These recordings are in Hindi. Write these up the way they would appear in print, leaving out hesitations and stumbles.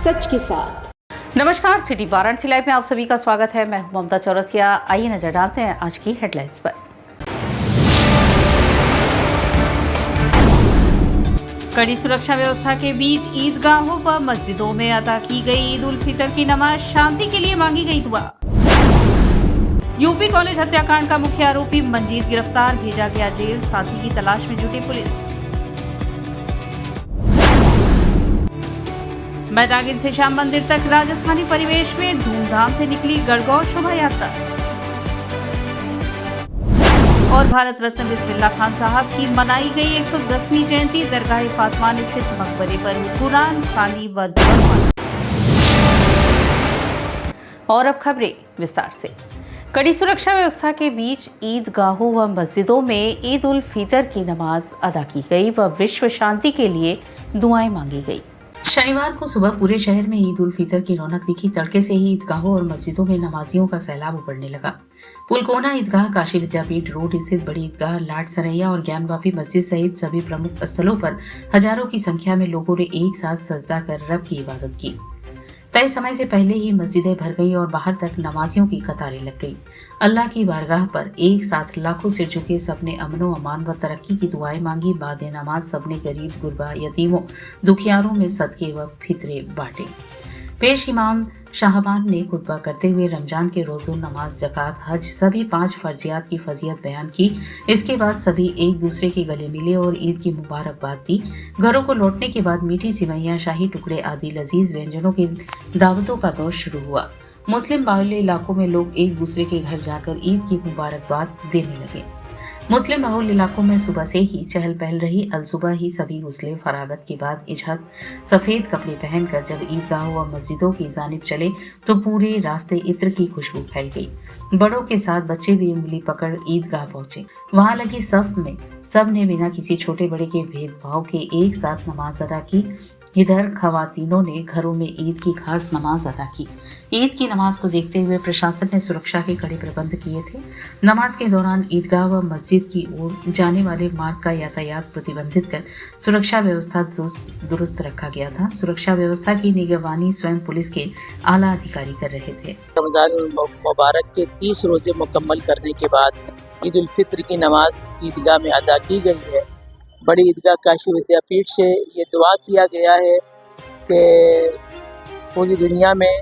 सच के साथ। नमस्कार, सिटी वाराणसी लाइव में आप सभी का स्वागत है। मैं ममता चौरसिया। आइए नजर डालते हैं आज की हेडलाइंस पर। कड़ी सुरक्षा व्यवस्था के बीच ईदगाहों व मस्जिदों में अदा की गई ईद उल फितर की नमाज, शांति के लिए मांगी गई दुआ। यूपी कॉलेज हत्याकांड का मुख्य आरोपी मंजीत गिरफ्तार, भेजा गया जेल, साथी की तलाश में जुटी पुलिस। मैदागिन से श्याम मंदिर तक राजस्थानी परिवेश में धूमधाम से निकली गणगौर शोभा यात्रा। और भारत रत्न बिस्मिल्लाह खान साहब की मनाई गई 110वीं जयंती, दरगाह फातिमा स्थित मकबरे पर कुरान खानी व दुआ। और अब खबरें विस्तार से। कड़ी सुरक्षा व्यवस्था के बीच ईदगाहों व मस्जिदों में ईद उल फितर की नमाज अदा की गई व विश्व शांति के लिए दुआएं मांगी गई। शनिवार को सुबह पूरे शहर में ईद उल फितर की रौनक दिखी। तड़के से ही ईदगाहों और मस्जिदों में नमाजियों का सैलाब उमड़ने लगा। पुलकोना ईदगाह, काशी विद्यापीठ रोड स्थित बड़ी ईदगाह, लाट सरैया और ज्ञानवापी मस्जिद सहित सभी प्रमुख स्थलों पर हजारों की संख्या में लोगों ने एक साथ सजदा कर रब की इबादत की। तय समय से पहले ही मस्जिदें भर गई और बाहर तक नमाजियों की कतारें लग गई। अल्लाह की बारगाह पर एक साथ लाखों सिर झुके, सबने अमनो अमान व तरक्की की दुआएं मांगी। बाद नमाज सबने गरीब गुरबा, यतीमों, दुखियारों में सदके व फितरे बांटे। पेश इमाम शाहबान ने खुतबा करते हुए रमजान के रोज़ों, नमाज, ज़कात, हज सभी 5 फर्जियात की फजीयत बयान की। इसके बाद सभी एक दूसरे के गले मिले और ईद की मुबारकबाद दी। घरों को लौटने के बाद मीठी सिवैयां, शाही टुकड़े आदि लजीज व्यंजनों की दावतों का दौर शुरू हुआ। मुस्लिम बाहुल्य इलाकों में लोग एक दूसरे के घर जाकर ईद की मुबारकबाद देने लगे। मुस्लिम बाहुल्य इलाकों में सुबह से ही चहल पहल रही। अलसुबह ही सभी गुस्ले फरागत के बाद इजहक सफेद कपड़े पहनकर जब ईदगाहों व मस्जिदों की जानिब चले तो पूरे रास्ते इत्र की खुशबू फैल गई। बड़ों के साथ बच्चे भी उंगली पकड़ ईदगाह पहुंचे। वहां लगी सफ में सब ने बिना किसी छोटे बड़े के भेदभाव के एक साथ नमाज अदा की। इधर खवातीनों ने घरों में ईद की खास नमाज अदा की। ईद की नमाज को देखते हुए प्रशासन ने सुरक्षा के कड़े प्रबंध किए थे। नमाज के दौरान ईदगाह व मस्जिद की ओर जाने वाले मार्ग का यातायात प्रतिबंधित कर सुरक्षा व्यवस्था दुरुस्त रखा गया था। सुरक्षा व्यवस्था की निगरानी स्वयं पुलिस के आला अधिकारी कर रहे थे। रमजान मुबारक के 30 रोजे मुकम्मल करने के बाद ईद उल फित्र की नमाज ईदगाह में अदा की गई है। बड़ी ईदगाह काशी विद्यापीठ से ये दुआ किया गया है कि पूरी दुनिया में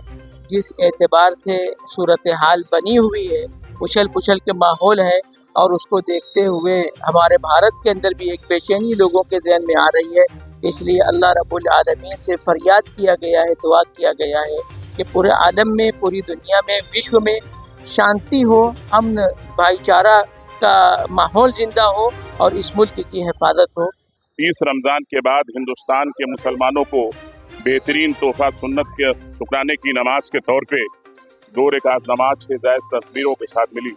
जिस एतबार से सूरत हाल बनी हुई है, उछल पुछल के माहौल है, और उसको देखते हुए हमारे भारत के अंदर भी एक बेचैनी लोगों के ज़हन में आ रही है। इसलिए अल्लाह रब्बुल आलमीन से फरियाद किया गया है, दुआ किया गया है कि पूरे आलम में, पूरी दुनिया में, विश्व में शांति हो, अमन, भाईचारा का माहौल जिंदा हो और इस मुल्क की हिफाजत हो। 30 रमज़ान के बाद हिंदुस्तान के मुसलमानों को बेहतरीन तोहफा सुन्नत के शुक्राने की नमाज के तौर पे 2 रकात नमाज के जायज़ तस्वीरों के साथ मिली।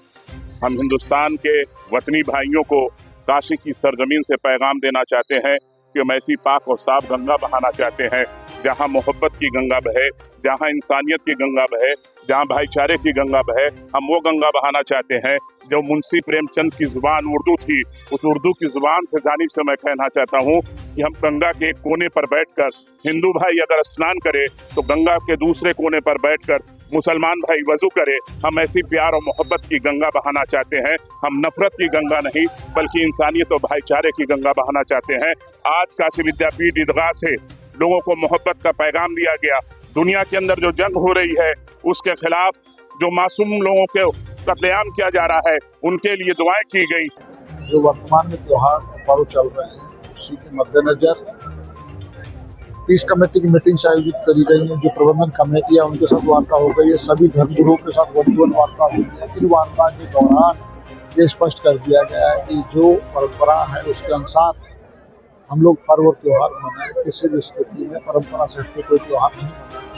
हम हिंदुस्तान के वतनी भाइयों को काशी की सरजमीन से पैगाम देना चाहते हैं कि हम ऐसी पाक और साफ गंगा बहाना चाहते हैं जहाँ मोहब्बत की गंगा बहे, जहाँ इंसानियत की गंगा बहे, जहाँ भाईचारे की गंगा बहे। हम वो गंगा बहाना चाहते हैं जो मुंशी प्रेमचंद की जुबान उर्दू थी। उस उर्दू की जुबान से जानिब से मैं कहना चाहता हूँ कि हम गंगा के एक कोने पर बैठकर, हिंदू भाई अगर स्नान करे तो गंगा के दूसरे कोने पर बैठकर मुसलमान भाई वजू करे। हम ऐसी प्यार और मोहब्बत की गंगा बहाना चाहते हैं। हम नफरत की गंगा नहीं बल्कि इंसानियत और भाईचारे की गंगा बहाना चाहते हैं। आज काशी विद्यापीठ ईदगाह से लोगों को मोहब्बत का पैगाम दिया गया। दुनिया के अंदर जो जंग हो रही है उसके खिलाफ जो मासूम लोगों के कत्लेआम किया जा रहा है, उनके लिए दुआएं की गई। जो वर्तमान में त्योहार पर्व चल रहे हैं उसी के मद्देनजर पीस कमेटी की मीटिंग आयोजित करी गई है। जो प्रबंधन कमेटी है उनके साथ वार्ता हो गई है। सभी धर्मगुरुओं के साथ वन वार्ता हुई है। इन वार्ता के दौरान ये स्पष्ट कर दिया गया है कि जो परंपरा है उसके अनुसार हम लोग पर्व और त्यौहार मनाएं। किसी भी स्थिति में परंपरा से हटके कोई त्यौहार नहीं मनाएं।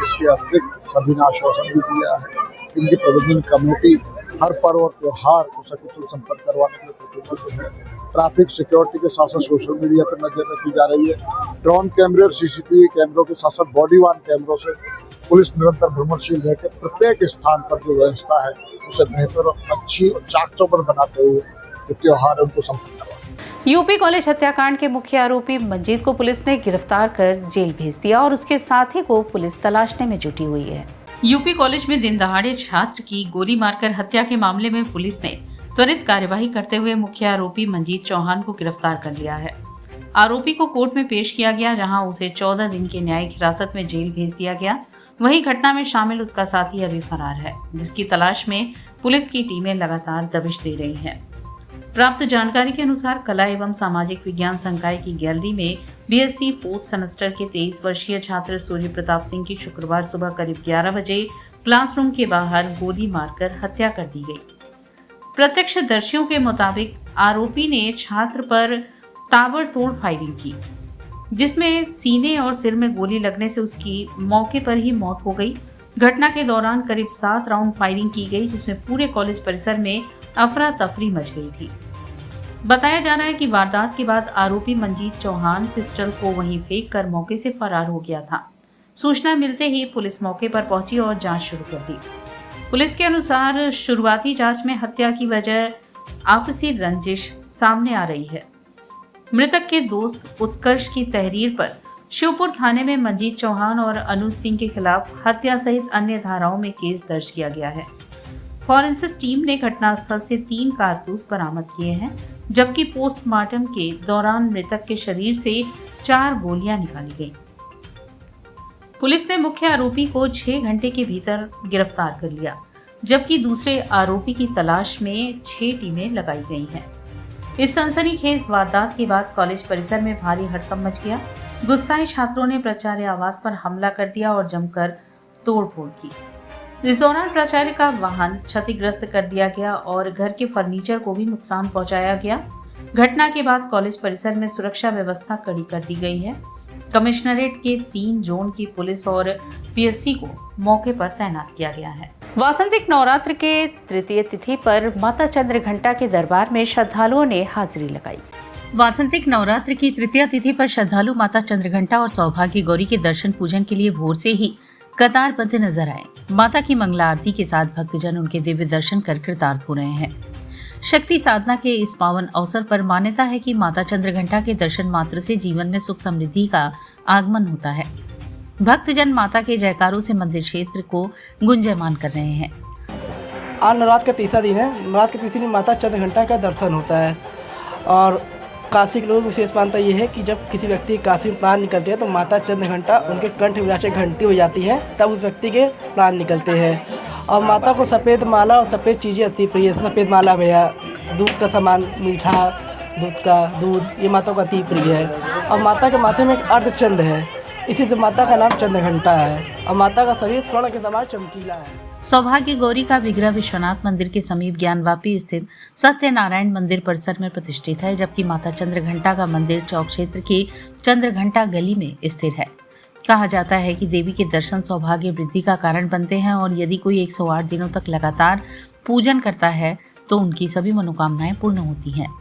इसके अतिरिक्त सभी ने आश्वासन भी दिया है। इनकी प्रबंधन कमेटी हर पर्व और त्यौहार को सकुशल संपन्न करवाने के लिए प्रतिबद्ध है। ट्रैफिक सिक्योरिटी के साथ साथ सोशल मीडिया पर नजर रखी जा रही है। ड्रोन कैमरे और सीसीटीवी कैमरों के साथ साथ बॉडी वार्न कैमरों से पुलिस निरंतर भ्रमणशील रहकर प्रत्येक स्थान पर जो व्यवस्था है उसे बेहतर और अच्छी और चाक चौबंद बनाते हुए जो त्यौहार है उनको संपन्न करवा। यूपी कॉलेज हत्याकांड के मुख्य आरोपी मंजीत को पुलिस ने गिरफ्तार कर जेल भेज दिया और उसके साथी को पुलिस तलाशने में जुटी हुई है। यूपी कॉलेज में दिन दहाड़े छात्र की गोली मारकर हत्या के मामले में पुलिस ने त्वरित कार्यवाही करते हुए मुख्य आरोपी मंजीत चौहान को गिरफ्तार कर लिया है। आरोपी को कोर्ट में पेश किया गया, जहां उसे 14 दिन की न्यायिक हिरासत में जेल भेज दिया गया। वहीं घटना में शामिल उसका साथी अभी फरार है, जिसकी तलाश में पुलिस की टीमें लगातार दबिश दे रही हैं। प्राप्त जानकारी के अनुसार कला एवं सामाजिक विज्ञान संकाय की गैलरी में बीएससी 4th सेमेस्टर के 23 वर्षीय छात्र सूर्य प्रताप सिंह की शुक्रवार सुबह करीब 11 बजे क्लासरूम के बाहर गोली मारकर हत्या कर दी गई। प्रत्यक्षदर्शियों के मुताबिक आरोपी ने छात्र पर ताबड़तोड़ फायरिंग की, जिसमें सीने और सिर में गोली लगने से उसकी मौके पर ही मौत हो गई। घटना के दौरान करीब 7 राउंड फायरिंग की गई, जिसमें पूरे कॉलेज परिसर में अफरा तफरी मच गई थी। बताया जा रहा है कि वारदात के बाद आरोपी मंजीत चौहान पिस्टल को वहीं फेंक कर मौके से फरार हो गया था। सूचना मिलते ही पुलिस मौके पर पहुंची और जांच शुरू कर दी। पुलिस के अनुसार शुरुआती जांच में हत्या की वजह आपसी रंजिश सामने आ रही है। मृतक के दोस्त उत्कर्ष की तहरीर पर शिवपुर थाने में मंजीत चौहान और अनुज सिंह के खिलाफ हत्या सहित अन्य धाराओं में केस दर्ज किया गया है। फॉरेंसिक टीम ने घटनास्थल से 3 कारतूस बरामद किए हैं, जबकि पोस्टमार्टम के दौरान मृतक के शरीर से 4 गोलियां निकाली गईं। पुलिस ने मुख्य आरोपी को 6 घंटे के भीतर गिरफ्तार कर लिया, जबकि दूसरे आरोपी की तलाश में 6 टीमें लगाई गई हैं। इस सनसनीखेज वारदात के बाद कॉलेज परिसर में भारी हड़कंप मच गया। गुस्साए छात्रों ने प्राचार्य आवास पर हमला कर दिया और जमकर तोड़फोड़ की। इस दौरान प्राचार्य का वाहन क्षतिग्रस्त कर दिया गया और घर के फर्नीचर को भी नुकसान पहुंचाया गया। घटना के बाद कॉलेज परिसर में सुरक्षा व्यवस्था कड़ी कर दी गई है। कमिश्नरेट के 3 जोन की पुलिस और पीएससी को मौके पर तैनात किया गया है। वासंतिक नवरात्र के तृतीय तिथि पर माता चंद्रघंटा के दरबार में श्रद्धालुओं ने हाजिरी लगाई। वासंतिक नवरात्र की तृतीय तिथि पर श्रद्धालु माता चंद्रघंटा और सौभाग्य गौरी के दर्शन पूजन के लिए भोर से ही कतारबद्ध नजर आए। माता की मंगला आरती के साथ भक्तजन उनके दिव्य दर्शन कर कृतार्थ हो रहे हैं। शक्ति साधना के इस पावन अवसर पर मान्यता है कि माता चंद्रघंटा के दर्शन मात्र से जीवन में सुख समृद्धि का आगमन होता है। भक्तजन माता के जयकारों से मंदिर क्षेत्र को गुंजयमान कर रहे हैं। आज नवरात्र का तीसरा दिन है। नवरात्र के तीसरे दिन माता चंद्रघंटा का दर्शन होता है और काशी के लोगों की विशेष मान्यता ये है कि जब किसी व्यक्ति काशी में प्राण निकलते हैं तो माता चंद्रघंटा उनके कंठ में जाकर घंटी हो जाती है, तब उस व्यक्ति के प्राण निकलते हैं। और माता को सफ़ेद माला और सफ़ेद चीज़ें अति प्रिय है। सफ़ेद माला भैया, दूध का सामान, मीठा दूध, ये माता को अति प्रिय है। और माता के माथे में एक अर्धचंद्र है, इसी से माता का नाम चंद्रघंटा है। और माता का शरीर स्वर्ण के समान चमकीला है। सौभाग्य गौरी का विग्रह विश्वनाथ मंदिर के समीप ज्ञानवापी स्थित सत्यनारायण मंदिर परिसर में प्रतिष्ठित है, जबकि माता चंद्रघंटा का मंदिर चौक क्षेत्र की चंद्रघंटा गली में स्थिर है। कहा जाता है कि देवी के दर्शन सौभाग्य वृद्धि का कारण बनते हैं और यदि कोई 108 दिनों तक लगातार पूजन करता है तो उनकी सभी मनोकामनाएं पूर्ण होती हैं।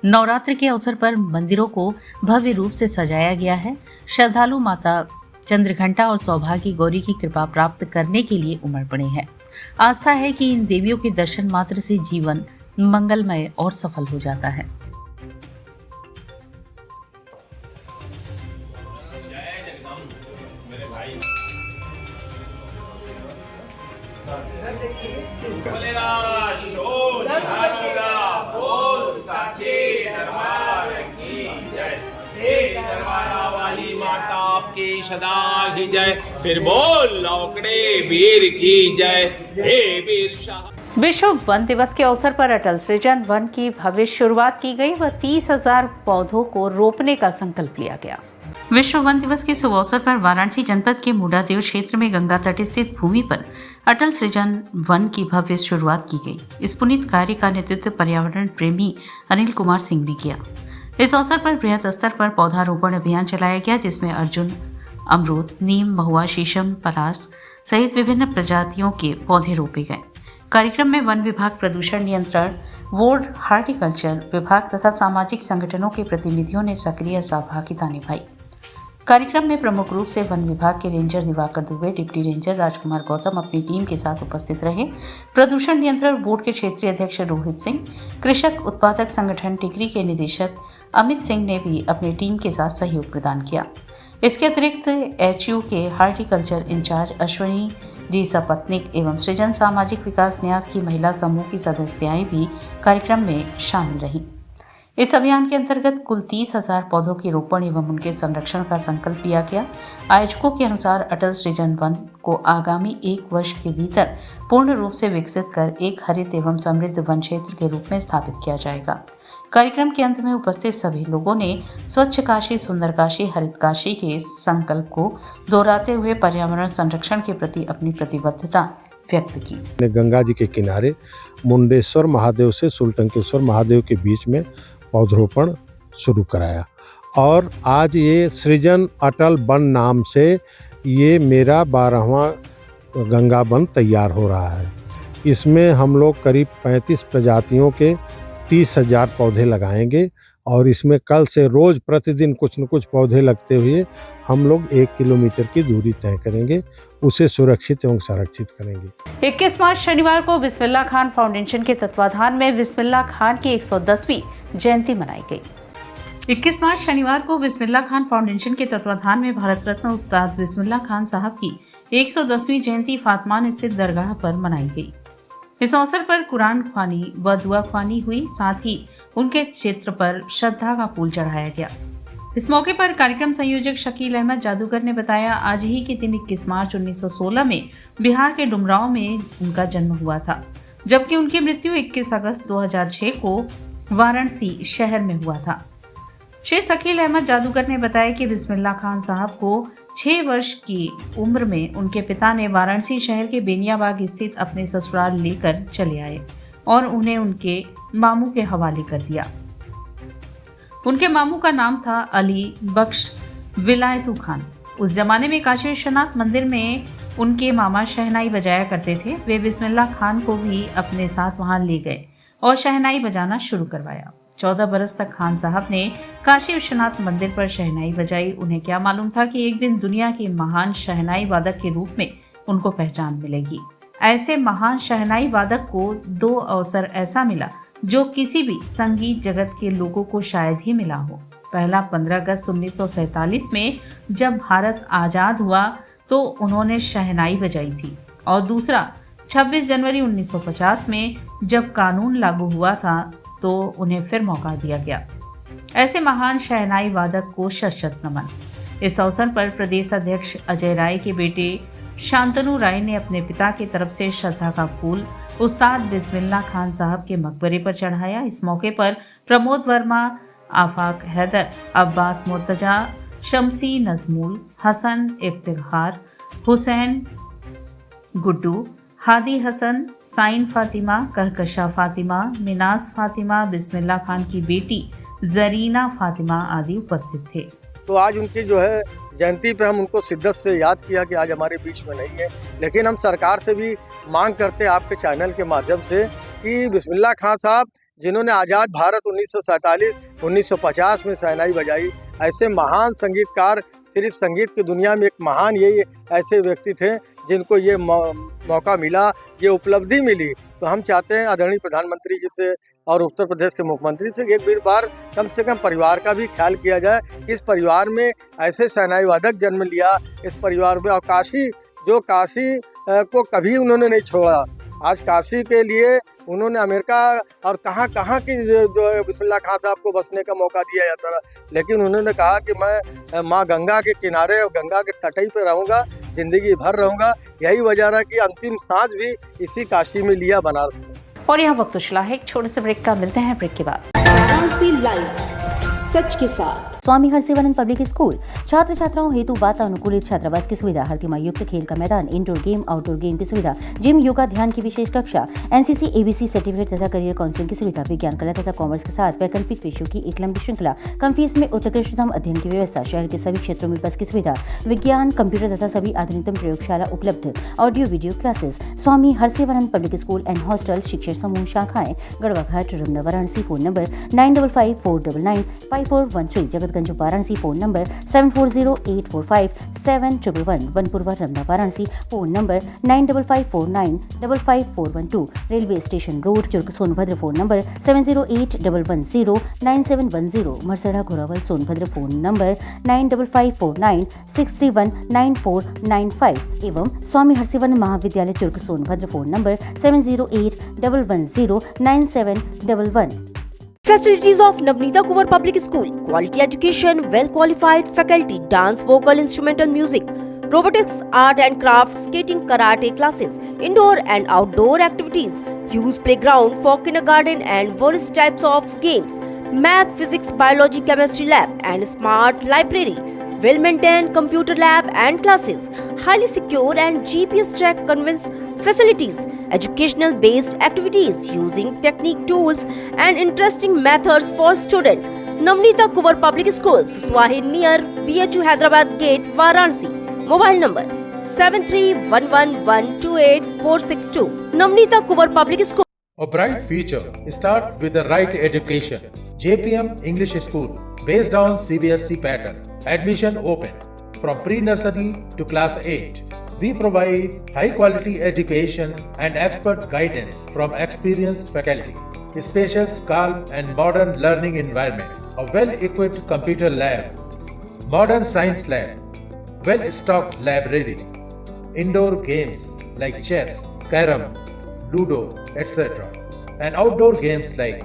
नवरात्र के अवसर पर मंदिरों को भव्य रूप से सजाया गया है। श्रद्धालु माता चंद्रघंटा और सौभाग्य गौरी की कृपा प्राप्त करने के लिए उमड़ पड़े हैं। आस्था है कि इन देवियों के दर्शन मात्र से जीवन मंगलमय और सफल हो जाता है। की सदा की जय, फिर बोल लौकड़े वीर की जय, हे वीर शाह। विश्व वन दिवस के अवसर पर अटल सृजन वन की भव्य शुरुआत की गई व 30,000 पौधों को रोपने का संकल्प लिया गया। विश्व वन दिवस के शुभ अवसर पर वाराणसी जनपद के मूडादेव क्षेत्र में गंगा तट स्थित भूमि पर अटल सृजन वन की भव्य शुरुआत की गई। इस पुनीत कार्य का नेतृत्व पर्यावरण प्रेमी अनिल कुमार सिंह ने किया। इस अवसर पर बृहद स्तर पर पौधारोपण अभियान चलाया गया, जिसमें अर्जुन, अमरूद, नीम, महुआ, शीशम, पलास सहित विभिन्न प्रजातियों के पौधे रोपे गए। कार्यक्रम में वन विभाग, प्रदूषण नियंत्रण बोर्ड, हार्टिकल्चर विभाग तथा सामाजिक संगठनों के प्रतिनिधियों ने सक्रिय सहभागिता निभाई। कार्यक्रम में प्रमुख रूप से वन विभाग के ranger Diwakar Dubey, deputy ranger Rajkumar Gautam अपनी टीम के साथ उपस्थित रहे। प्रदूषण नियंत्रण बोर्ड के क्षेत्रीय अध्यक्ष रोहित सिंह, कृषक उत्पादक संगठन टिकरी के निदेशक अमित सिंह ने भी अपनी टीम के साथ सहयोग प्रदान किया। इसके अतिरिक्त HU के हार्टिकल्चर इंचार्ज अश्विनी जी सपत्निक एवं सृजन सामाजिक विकास न्यास की महिला समूह की सदस्याएं भी कार्यक्रम में शामिल रहीं। इस अभियान के अंतर्गत कुल 30,000 पौधों के रोपण एवं उनके संरक्षण का संकल्प लिया गया। आयोजकों के अनुसार अटल सृजन वन को आगामी 1 वर्ष के भीतर पूर्ण रूप से विकसित कर एक हरित एवं समृद्ध वन क्षेत्र के रूप में स्थापित किया जाएगा। कार्यक्रम के अंत में उपस्थित सभी लोगों ने स्वच्छ काशी सुंदर काशी हरित काशी के इस संकल्प को दोहराते हुए पर्यावरण संरक्षण के प्रति अपनी प्रतिबद्धता व्यक्त की। गंगा जी के किनारे मुंडेश्वर महादेव से सुलटंकेश्वर महादेव के बीच में पौधरोपण शुरू कराया और आज ये सृजन अटल वन नाम से ये मेरा 12वां गंगा वन तैयार हो रहा है। इसमें हम लोग करीब 35 प्रजातियों के 30,000 पौधे लगाएंगे और इसमें कल से रोज़ प्रतिदिन कुछ न कुछ पौधे लगते हुए हम लोग 1 किलोमीटर की दूरी तय करेंगे, उसे सुरक्षित एवं संरक्षित करेंगे। 21 मार्च शनिवार को बिस्मिल्लाह खान फाउंडेशन के तत्वाधान में बिस्मिल्लाह खान की 110वीं जयंती मनाई गई। 21 मार्च शनिवार को बिस्मिल्लाह खान फाउंडेशन के तत्वाधान में भारत रत्न उस्ताद बिस्मिल्लाह खान साहब की 110वीं जयंती फातमान स्थित दरगाह पर मनाई गई। इस अवसर पर कुरान ख्वानी व दुआ ख्वानी हुई, साथ ही उनके चित्र पर श्रद्धा का फूल चढ़ाया गया। इस मौके पर कार्यक्रम संयोजक शकील अहमद जादूगर ने बताया, आज ही के दिन 21 मार्च 1916 में बिहार के डुमरांव में उनका जन्म हुआ था, जबकि उनकी मृत्यु 21 अगस्त 2006 को वाराणसी शहर में हुआ था। श्री शकील अहमद जादूगर ने बताया कि बिस्मिल्लाह खान साहब को 6 वर्ष की उम्र में उनके पिता ने वाराणसी शहर के बेनियाबाग स्थित अपने ससुराल लेकर चले आए और उन्हें उनके मामू के हवाले कर दिया। उनके मामू का नाम था अली बख्श विलायतू खान। उस जमाने में काशी विश्वनाथ मंदिर में उनके मामा शहनाई बजाया करते थे। वे बिस्मिल्लाह खान को भी अपने साथ वहां ले गए और शहनाई बजाना शुरू करवाया। 14 बरस तक खान साहब ने काशी विश्वनाथ मंदिर पर शहनाई बजाई। उन्हें क्या मालूम था कि एक दिन दुनिया के महान शहनाई वादक के रूप में उनको पहचान मिलेगी। ऐसे महान शहनाई वादक को 2 अवसर ऐसा मिला जो किसी भी संगीत जगत के लोगों को शायद ही मिला हो। पहला 15 अगस्त 1947 में जब भारत आज़ाद हुआ तो उन्होंने शहनाई बजाई थी, और दूसरा 26 जनवरी 1950 में जब कानून लागू हुआ था तो उन्हें फिर मौका दिया गया। ऐसे महान शहनाई वादक को शत-शत नमन। इस अवसर पर प्रदेश अध्यक्ष अजय राय के बेटे शांतनु राय ने अपने पिता की तरफ से श्रद्धा का फूल उस्ताद बिस्मिल्लाह खान साहब के मकबरे पर चढ़ाया। इस मौके पर प्रमोद वर्मा, आफाक हैदर, अब्बास मुर्तजा, शमसी नजमुल, हसन इफ्तिखार, हुसैन गुड्डू, हादी हसन, साइन फातिमा, कहकशा फातिमा, मिनास फातिमा, बिस्मिल्लाह खान की बेटी जरीना फातिमा आदि उपस्थित थे। तो आज उनकी जो है जयंती पे हम उनको शिद्दत से याद किया कि आज हमारे बीच में नहीं है, लेकिन हम सरकार से भी मांग करते हैं आपके चैनल के माध्यम से कि बिस्मिल्लाह खान साहब जिन्होंने आज़ाद भारत 1947-1950 में शहनाई बजाई, ऐसे महान संगीतकार सिर्फ संगीत की दुनिया में एक महान ये ऐसे व्यक्ति थे जिनको ये मौका मिला, ये उपलब्धि मिली। तो हम चाहते हैं आदरणीय प्रधानमंत्री जी से और उत्तर प्रदेश के मुख्यमंत्री से एक बार कम से कम परिवार का भी ख्याल किया जाए। इस परिवार में ऐसे शहनाई वादक जन्म लिया, इस परिवार में, और काशी को कभी उन्होंने नहीं छोड़ा। आज काशी के लिए उन्होंने अमेरिका और कहाँ की जो है बिस्मिल्लाह खान साहब को बसने का मौका दिया जाता था, लेकिन उन्होंने कहा कि मैं माँ गंगा के किनारे और गंगा के तटई पे रहूँगा, ज़िंदगी भर रहूँगा। यही वजह रहा कि अंतिम सांस भी इसी काशी में लिया बनारस में। और यहाँ वक्त उछला है, एक छोटे से ब्रेक का, मिलते हैं ब्रेक के बाद। वाराणसी लाइव, सच के साथ। स्वामी हरसिवानंद पब्लिक स्कूल छात्र छात्राओं हेतु वातानुकूलित छात्रावास की सुविधा, हर युक्त खेल का मैदान, इंडोर गेम आउटडोर गेम की सुविधा, जिम, योगा, ध्यान की विशेष कक्षा, एनसीसी एबीसी सर्टिफिकेट तथा करियर काउंसलिंग की सुविधा, विज्ञान कला तथा कॉमर्स के साथ वैकल्पिक विषयों की एक लंबी श्रृंखला, कम फीस में उत्कृष्टतम अध्ययन की व्यवस्था, शहर के सभी क्षेत्रों में बस की सुविधा, विज्ञान, कंप्यूटर तथा सभी आधुनिकतम प्रयोगशाला उपलब्ध, audio video classes. Swami Harsivanand public school and hostel, शिक्षण समूह, शाखाएं Garhwa Ghat, Ramna, Varanasi. Phone number 9554995413, Jagatganj Varanasi. Phone number 74 9408457111, Vanpurwa Ramna Varanasi. Phone number 9554955412, railway station road Churk Sonbhadra. Phone number 7081109710, Marsara Ghorawal Sonbhadra. Phone number 955496319495 एवं स्वामी हरसिवन महाविद्यालय Churk Sonbhadra. Phone number 7081109711। Facilities of Navneeta Kuvar Public School: quality education, well qualified faculty, dance, vocal, instrumental music, robotics, art and crafts, skating, karate classes, indoor and outdoor activities, used playground for kindergarten and various types of games, math, physics, biology, chemistry lab and smart library, well maintained computer lab and classes, highly secure and GPS track conveyance facilities, educational based activities using technique tools and interesting methods for students. Navneeta Kuvar Public Schools, Swahid near BHU Hyderabad Gate, Varanasi. Mobile number 7311128462. Navneeta Kuvar Public School. A bright future starts with the right education. JPM English School, based on CBSE pattern. Admission open from pre-nursery to class 8. We provide high quality education and expert guidance from experienced faculty. Spacious, calm and modern learning environment. A well-equipped computer lab. Modern science lab. Well-stocked library. Indoor games like chess, carom, ludo, etc. And outdoor games like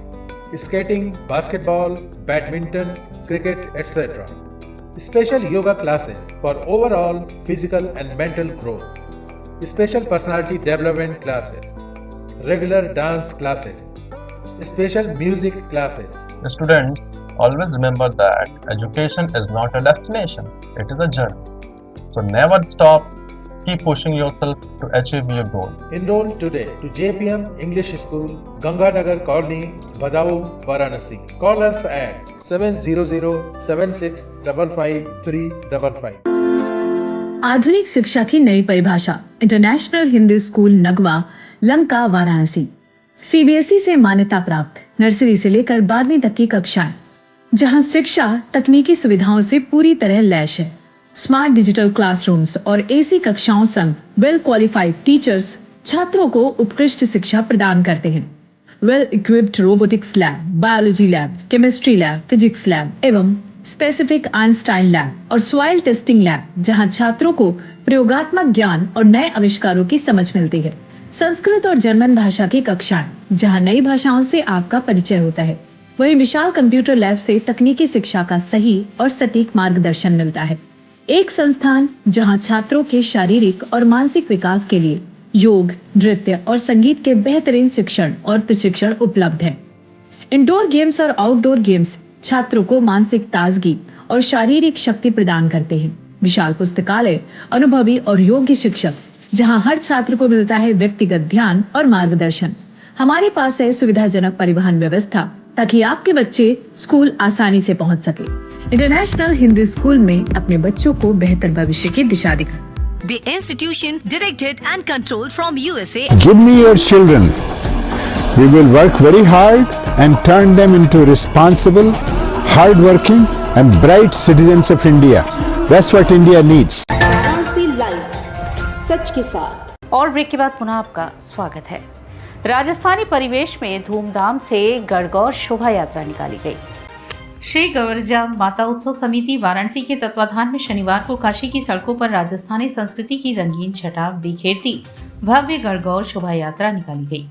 skating, basketball, badminton, cricket, etc. Special yoga classes for overall physical and mental growth. Special personality development classes. Regular dance classes. Special music classes. The students always remember that education is not a destination, it is a journey. So never stop, keep pushing yourself to achieve your goals. Enroll today to JPM English School, Ganganagar Colony, Badau, Varanasi. Call us at 700-7655-355. आधुनिक शिक्षा की नई परिभाषा, international Hindi school Nagwa, Lanka, Varanasi. CBSE से मान्यता प्राप्त नर्सरी से लेकर 12वीं तक की कक्षाएं, जहां शिक्षा तकनीकी सुविधाओं से पूरी तरह लैस है। स्मार्ट डिजिटल क्लासरूम्स और AC कक्षाओं संग वेल क्वालिफाइड टीचर्स छात्रों को उत्कृष्ट शिक्षा प्रदान करते हैं। Well equipped robotics lab, biology lab, chemistry lab, physics lab एवं स्पेसिफिक आइंस्टाइन लैब और सॉइल टेस्टिंग लैब, जहां छात्रों को प्रयोगात्मक ज्ञान और नए आविष्कारों की समझ मिलती है। संस्कृत और जर्मन भाषा की कक्षाएं, जहां नई भाषाओं से आपका परिचय होता है। वहीं विशाल कंप्यूटर लैब से तकनीकी शिक्षा का सही और सटीक मार्गदर्शन मिलता है। एक संस्थान जहां छात्रों के शारीरिक और मानसिक विकास के लिए योग, नृत्य और संगीत के बेहतरीन शिक्षण और प्रशिक्षण उपलब्ध है। इंडोर गेम्स और आउटडोर गेम्स छात्रों को मानसिक ताजगी और शारीरिक शक्ति प्रदान करते हैं। विशाल पुस्तकालय, अनुभवी और योग्य शिक्षक, जहां हर छात्र को मिलता है व्यक्तिगत ध्यान और मार्गदर्शन। हमारे पास है सुविधाजनक परिवहन व्यवस्था, ताकि आपके बच्चे स्कूल आसानी से पहुंच सके। इंटरनेशनल हिंदी स्कूल में अपने बच्चों को बेहतर भविष्य की दिशा दिखाएं। The institution directed and controlled from USA. Give me your children. We will work very hard and turn them into responsible, hard-working and bright citizens of India. That's what India needs. सच के साथ। और ब्रेक के बाद पुनः आपका स्वागत है। राजस्थानी परिवेश में धूमधाम से गणगौर शोभा यात्रा निकाली गई। श्री गौरजा माता उत्सव समिति वाराणसी के तत्वाधान में शनिवार को काशी की सड़कों पर राजस्थानी संस्कृति की रंगीन छटा बिखेरती भव्य गणगौर शोभा यात्रा निकाली गई।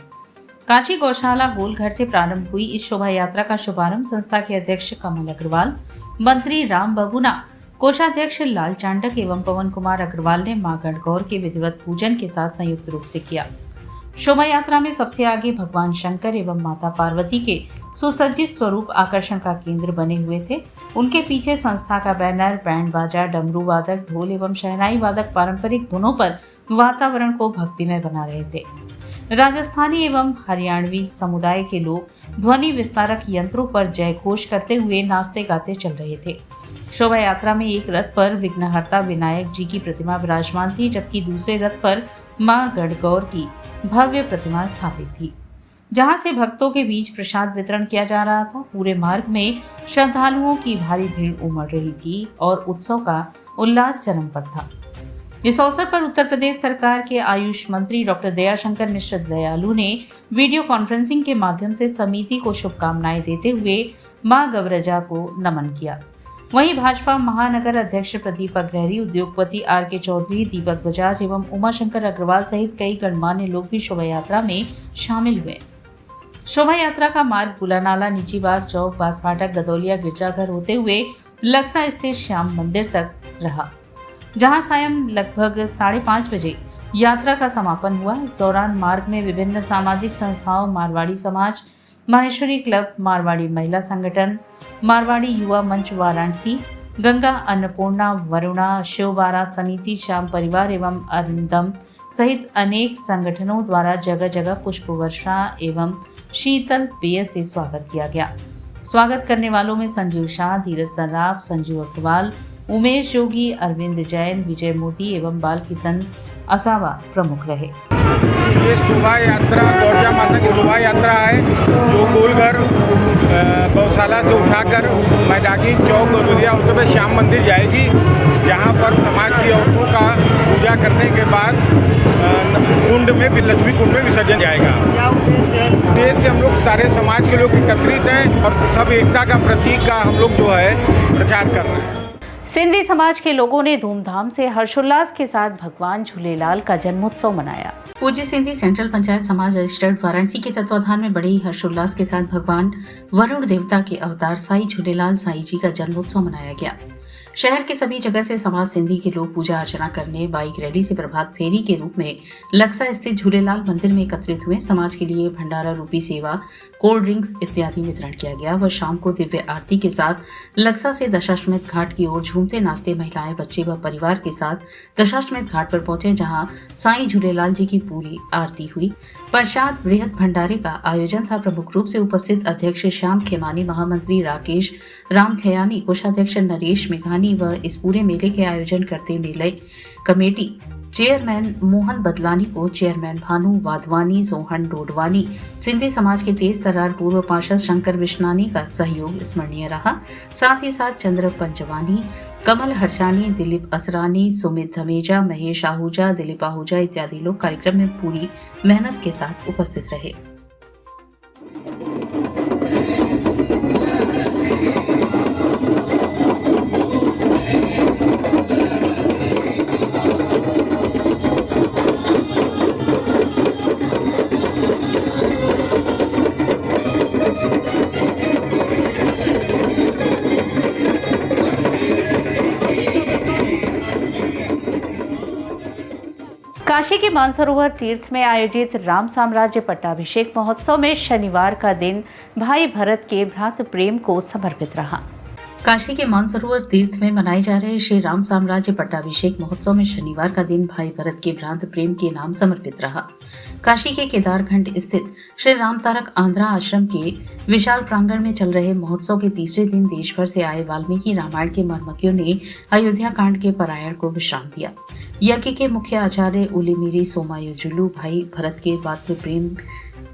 काशी गौशाला गोलघर से प्रारंभ हुई इस शोभा यात्रा का शुभारंभ संस्था के अध्यक्ष कमल अग्रवाल, मंत्री राम बबूना, कोषाध्यक्ष लाल चांडक एवं पवन कुमार अग्रवाल ने मां गणगौर के विधिवत पूजन के साथ संयुक्त रूप से किया। शोभा यात्रा में सबसे आगे भगवान शंकर एवं माता पार्वती के सुसज्जित स्वरूप आकर्षण का केंद्र बने हुए थे। उनके पीछे संस्था का बैनर, बैंड बाजा, डमरू वादक, ढोल एवं शहनाई वादक पारंपरिक धुनों पर वातावरण को भक्तिमय बना रहे थे। राजस्थानी एवं हरियाणवी समुदाय के लोग ध्वनि विस्तारक यंत्रों पर जय घोष करते हुए नाचते गाते चल रहे थे। शोभा यात्रा में एक रथ पर विघ्नहर्ता विनायक जी की प्रतिमा विराजमान थी, जबकि दूसरे रथ पर मां गणगौर की भव्य प्रतिमा स्थापित थी। जहां से भक्तों के बीच प्रसाद वितरण किया जा रहा था। पूरे मार्ग में श्रद्धालुओं की भारी भीड़ उमड़ रही थी और उत्सव का उल्लास चरम पर था। इस अवसर पर उत्तर प्रदेश सरकार के आयुष मंत्री डॉक्टर दयाशंकर मिश्र दयालु ने वीडियो कॉन्फ्रेंसिंग के माध्यम से समिति को शुभकामनाएं देते हुए मां गवरजा को नमन किया। वहीं भाजपा महानगर अध्यक्ष प्रदीप अग्रहरी, उद्योगपति आर.के. चौधरी, दीपक बजाज एवं उमाशंकर अग्रवाल सहित कई गणमान्य लोग भी शोभा यात्रा में शामिल हुए। शोभा यात्रा का मार्ग बुलानाला, नीचीबाग चौक, बांसफाटक, गदौलिया, गिरजाघर होते हुए लक्सा स्थित श्याम मंदिर तक रहा, जहां सायं लगभग 5:30 बजे यात्रा का समापन हुआ। इस दौरान मार्ग में विभिन्न सामाजिक संस्थाओं, मारवाड़ी समाज, माहेश्वरी क्लब, मारवाड़ी महिला संगठन, मारवाड़ी युवा मंच वाराणसी, गंगा अन्नपूर्णा, वरुणा, शिव बारात समिति, श्याम परिवार एवं अरिंदम सहित अनेक संगठनों द्वारा जगह जगह पुष्प वर्षा एवं शीतल पेय से स्वागत किया गया। स्वागत करने वालों में संजीव शाह, धीरज सर्राफ, संजीव अग्रवाल, उमेश जोगी, अरविंद जैन, विजय मोदी एवं बाल किशन असावा प्रमुख रहे। ये शोभा यात्रा गौरजा माता की शोभा यात्रा है जो गोलघर गौशाला से उठाकर मैदानी चौक गदौलिया होते हुए श्याम मंदिर जाएगी, जहाँ पर समाज की औरतों का पूजा करने के बाद कुंड में लक्ष्मी कुंड में विसर्जन जाएगा। देश से हम लोग सारे समाज के लोग एकत्रित हैं और सब एकता का प्रतीक का हम लोग जो है प्रचार कर रहे हैं। सिंधी समाज के लोगों ने धूमधाम से हर्षोल्लास के साथ भगवान झूलेलाल का जन्मोत्सव मनाया। पूज्य सिंधी सेंट्रल पंचायत समाज रजिस्टर्ड वाराणसी के तत्वाधान में बड़े ही हर्षोल्लास के साथ भगवान वरुण देवता के अवतार साईं झूलेलाल साईं जी का जन्मोत्सव मनाया गया। शहर के सभी जगह से समाज सिंधी के लोग पूजा अर्चना करने, बाइक रैली से प्रभात फेरी के रूप में लक्सा स्थित झूलेलाल मंदिर में एकत्रित हुए। समाज के लिए भंडारा रूपी सेवा, कोल्ड ड्रिंक्स इत्यादि वितरण किया गया। वह शाम को दिव्य आरती के साथ लक्सा से दशाश्वमेध घाट की ओर झूमते नाचते महिलाएं, बच्चे व परिवार के साथ दशाश्वमेध घाट पर पहुंचे, जहां साईं झूलेलाल जी की पूरी आरती हुई। पश्चात बृहद भंडारे का आयोजन था। प्रमुख रूप से उपस्थित अध्यक्ष श्याम खेमानी, महामंत्री राकेश राम खयानी, कोषाध्यक्ष नरेश मेघानी व इस पूरे मेले के आयोजन करते मेले कमेटी चेयरमैन मोहन बदलानी को चेयरमैन भानु वाधवानी, सोहन डोडवानी, सिंधी समाज के तेज तर्रार पूर्व पार्षद शंकर विश्नानी का सहयोग स्मरणीय रहा। साथ ही साथ चंद्र पंचवानी, कमल हर्षानी, दिलीप असरानी, सुमित धमेजा, महेश आहूजा, दिलीप आहूजा इत्यादि लोग कार्यक्रम में पूरी मेहनत के साथ उपस्थित रहे। काशी के मानसरोवर तीर्थ में आयोजित राम साम्राज्य पट्टाभिषेक महोत्सव में शनिवार का दिन भाई भरत के भ्रातृ प्रेम को समर्पित रहा। काशी के मानसरोवर तीर्थ में मनाए जा रहे श्री राम साम्राज्य पट्टाभिषेक महोत्सव में शनिवार का दिन भाई भरत के भ्रातृ प्रेम के नाम समर्पित रहा। काशी के केदारखंड स्थित श्री राम तारक आंध्रा आश्रम के विशाल प्रांगण में चल रहे महोत्सव के तीसरे दिन देश भर से आए वाल्मीकि रामायण के मर्मज्ञों ने अयोध्या कांड के पारायण को विश्राम दिया। यज्ञ के मुख्य आचार्य उलिमिरी सोमायुजुलु भाई भरत के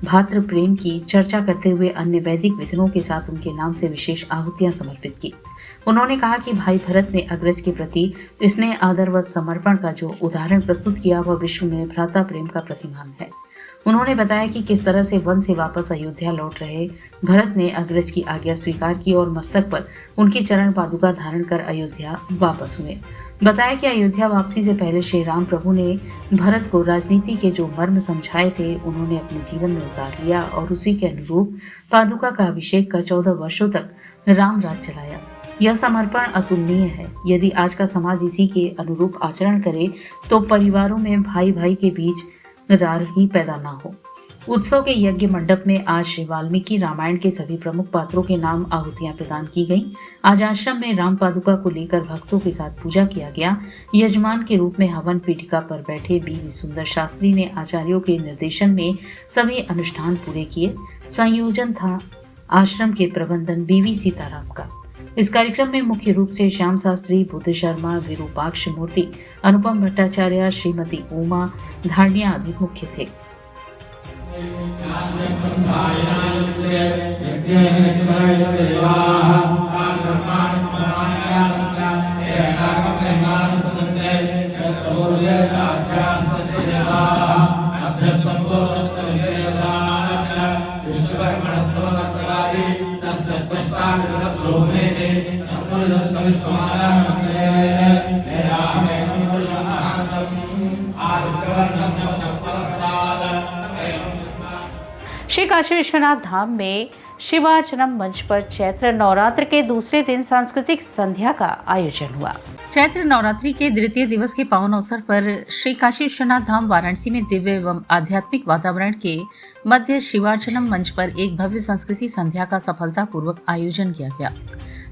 भातृ प्रेम की चर्चा करते हुए अन्य वैदिक विधियों के साथ उनके नाम से विशेष आहुतियां समर्पित की। उन्होंने कहा कि भाई भरत ने अग्रज के प्रति स्नेह, आदर व समर्पण का जो उदाहरण प्रस्तुत किया वह विश्व में भ्राता प्रेम का प्रतिमान है। उन्होंने बताया कि किस तरह से वन से वापस अयोध्या लौट रहे भरत ने अग्रज की आज्ञा स्वीकार की और मस्तक पर उनकी चरण पादुका धारण कर अयोध्या वापस हुए। बताया कि अयोध्या वापसी से पहले श्री राम प्रभु ने भरत को राजनीति के जो मर्म समझाए थे उन्होंने अपने जीवन में उतार लिया और उसी के अनुरूप पादुका का अभिषेक कर 14 वर्षों तक राम राज चलाया। यह समर्पण अतुलनीय है। यदि आज का समाज इसी के अनुरूप आचरण करे तो परिवारों में भाई भाई के बीच रार ही पैदा ना हो। उत्सव के यज्ञ मंडप में आज श्री वाल्मीकि रामायण के सभी प्रमुख पात्रों के नाम आहुतियां प्रदान की गईं। आज आश्रम में राम पादुका को लेकर भक्तों के साथ पूजा किया गया। यजमान के रूप में हवन पीठिका पर बैठे बीवी सुंदर शास्त्री ने आचार्यों के निर्देशन में सभी अनुष्ठान पूरे किए। संयोजन था आश्रम के प्रबंधन बीवी सीताराम का। इस कार्यक्रम में मुख्य रूप से श्याम शास्त्री, बुद्ध शर्मा, विरूपाक्ष मूर्ति, अनुपम भट्टाचार्य, श्रीमती उमा धारणिया आदि मुख्य थे। श्री काशी विश्वनाथ धाम में शिवार्चनम मंच पर चैत्र नवरात्र के दूसरे दिन सांस्कृतिक संध्या का आयोजन हुआ। चैत्र नवरात्रि के द्वितीय दिवस के पावन अवसर पर श्री काशी विश्वनाथ धाम वाराणसी में दिव्य एवं आध्यात्मिक वातावरण के मध्य शिवार्चनम मंच पर एक भव्य संस्कृति संध्या का सफलतापूर्वक आयोजन किया गया।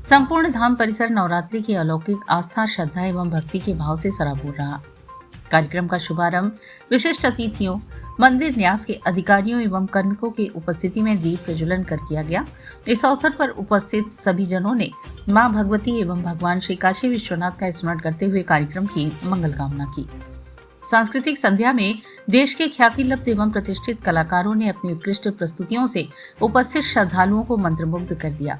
संपूर्ण धाम परिसर नवरात्रि की अलौकिक आस्था, श्रद्धा एवं भक्ति के भाव से सराबोर रहा। कार्यक्रम का शुभारंभ विशिष्ट अतिथियों, मंदिर न्यास के अधिकारियों एवं कर्मिकों की उपस्थिति में दीप प्रज्वलन कर किया गया। इस अवसर पर उपस्थित सभी जनों ने मां भगवती एवं भगवान श्री काशी विश्वनाथ का स्मरण करते हुए कार्यक्रम की मंगल कामना की। सांस्कृतिक संध्या में देश के ख्याति लब्ध एवं प्रतिष्ठित कलाकारों ने अपनी उत्कृष्ट प्रस्तुतियों से उपस्थित श्रद्धालुओं को मंत्रमुग्ध कर दिया।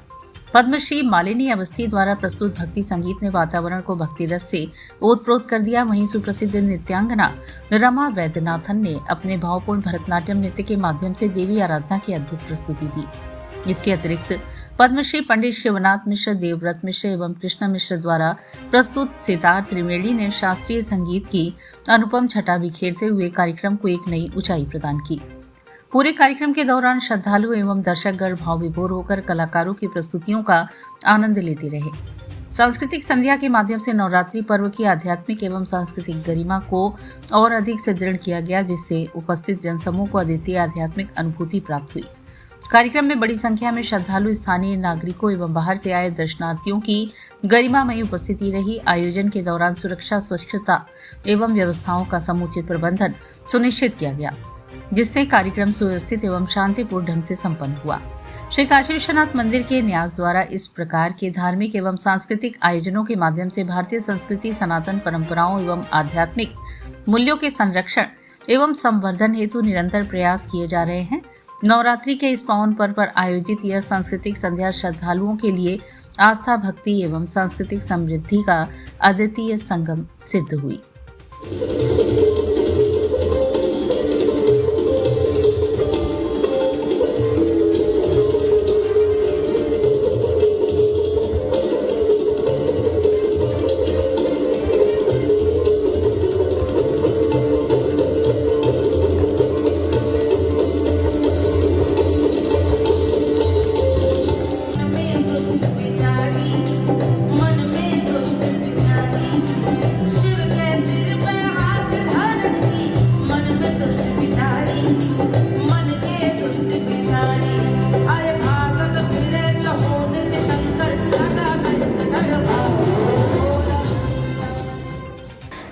पद्मश्री मालिनी अवस्थी द्वारा प्रस्तुत भक्ति संगीत ने वातावरण को भक्ति रस से ओतप्रोत कर दिया। वहीं सुप्रसिद्ध नृत्यांगना रमा वैद्यनाथन ने अपने भावपूर्ण भरतनाट्यम नृत्य के माध्यम से देवी आराधना की अद्भुत प्रस्तुति दी। इसके अतिरिक्त पद्मश्री पंडित शिवनाथ मिश्र, देवव्रत मिश्र एवं कृष्ण मिश्र द्वारा प्रस्तुत सितार त्रिवेणी ने शास्त्रीय संगीत की अनुपम छटा बिखेरते हुए कार्यक्रम को एक नई ऊंचाई प्रदान की। पूरे कार्यक्रम के दौरान श्रद्धालु एवं दर्शकगण भाव विभोर होकर कलाकारों की प्रस्तुतियों का आनंद लेते रहे। सांस्कृतिक संध्या के माध्यम से नवरात्रि पर्व की आध्यात्मिक एवं सांस्कृतिक गरिमा को और अधिक सुदृढ़ किया गया, जिससे उपस्थित जनसमूह को अद्वितीय आध्यात्मिक अनुभूति प्राप्त हुई। कार्यक्रम में बड़ी संख्या में श्रद्धालु, स्थानीय नागरिकों एवं बाहर से आए दर्शनार्थियों की गरिमामयी उपस्थिति रही। आयोजन के दौरान सुरक्षा, स्वच्छता एवं व्यवस्थाओं का समुचित प्रबंधन सुनिश्चित किया गया, जिससे कार्यक्रम सुव्यवस्थित एवं शांतिपूर्ण ढंग से संपन्न हुआ। श्री काशी विश्वनाथ मंदिर के न्यास द्वारा इस प्रकार के धार्मिक एवं सांस्कृतिक आयोजनों के माध्यम से भारतीय संस्कृति, सनातन परंपराओं एवं आध्यात्मिक मूल्यों के संरक्षण एवं संवर्धन हेतु निरंतर प्रयास किए जा रहे हैं। नवरात्रि के इस पावन पर्व पर आयोजित यह सांस्कृतिक संध्या श्रद्धालुओं के लिए आस्था, भक्ति एवं सांस्कृतिक समृद्धि का अद्वितीय संगम सिद्ध हुई।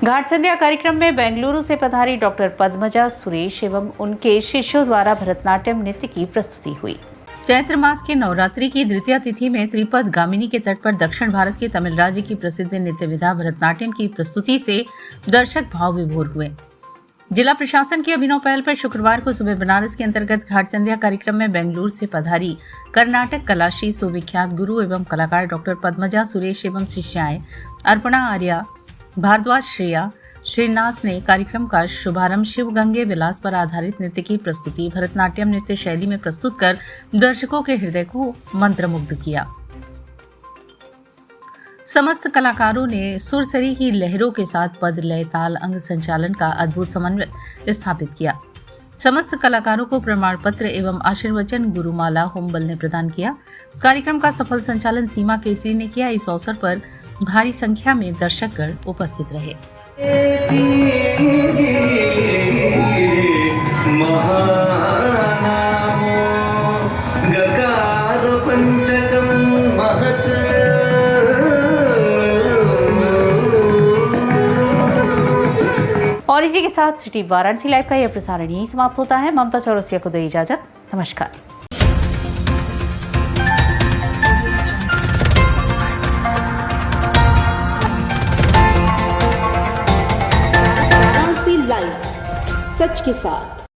घाट संध्या कार्यक्रम में बेंगलुरु से पधारी डॉक्टर पद्मजा सुरेश एवं उनके शिष्यों द्वारा भरतनाट्यम नृत्य की प्रस्तुति हुई। चैत्र मास के नवरात्रि की द्वितीय तिथि में त्रिपद गामिनी के तट पर दक्षिण भारत के तमिल राज्य की प्रसिद्ध नृत्य विधा भरतनाट्यम की प्रस्तुति से दर्शक भाव विभोर हुए। जिला प्रशासन की अभिनव पहल पर शुक्रवार को सुबह बनारस के अंतर्गत घाट संध्या कार्यक्रम में बेंगलुरु से पधारी कर्नाटक कलाश्री सुविख्यात गुरु एवं कलाकार डॉक्टर पद्मजा सुरेश एवं शिष्याएं अर्पणा आर्या, भारद्वाज श्रेया, श्रीनाथ ने कार्यक्रम का शुभारंभ शिव गंगे विलास पर आधारित नृत्य की प्रस्तुति भरतनाट्यम नृत्य शैली में प्रस्तुत कर दर्शकों के हृदय को मंत्रमुग्ध किया। समस्त कलाकारों ने सुरसरी की लहरों के साथ पद, लय, ताल, अंग संचालन का अद्भुत समन्वय स्थापित किया। समस्त कलाकारों को प्रमाण पत्र एवं आशीर्वचन गुरुमाला होमबल ने प्रदान किया। कार्यक्रम का सफल संचालन सीमा केसरी ने किया। इस अवसर पर भारी संख्या में दर्शकगण उपस्थित रहे। और इसी के साथ सिटी वाराणसी लाइव का यह प्रसारण यहीं समाप्त होता है। ममता चौरसिया को दे इजाजत। नमस्कार। लाइव सच के साथ।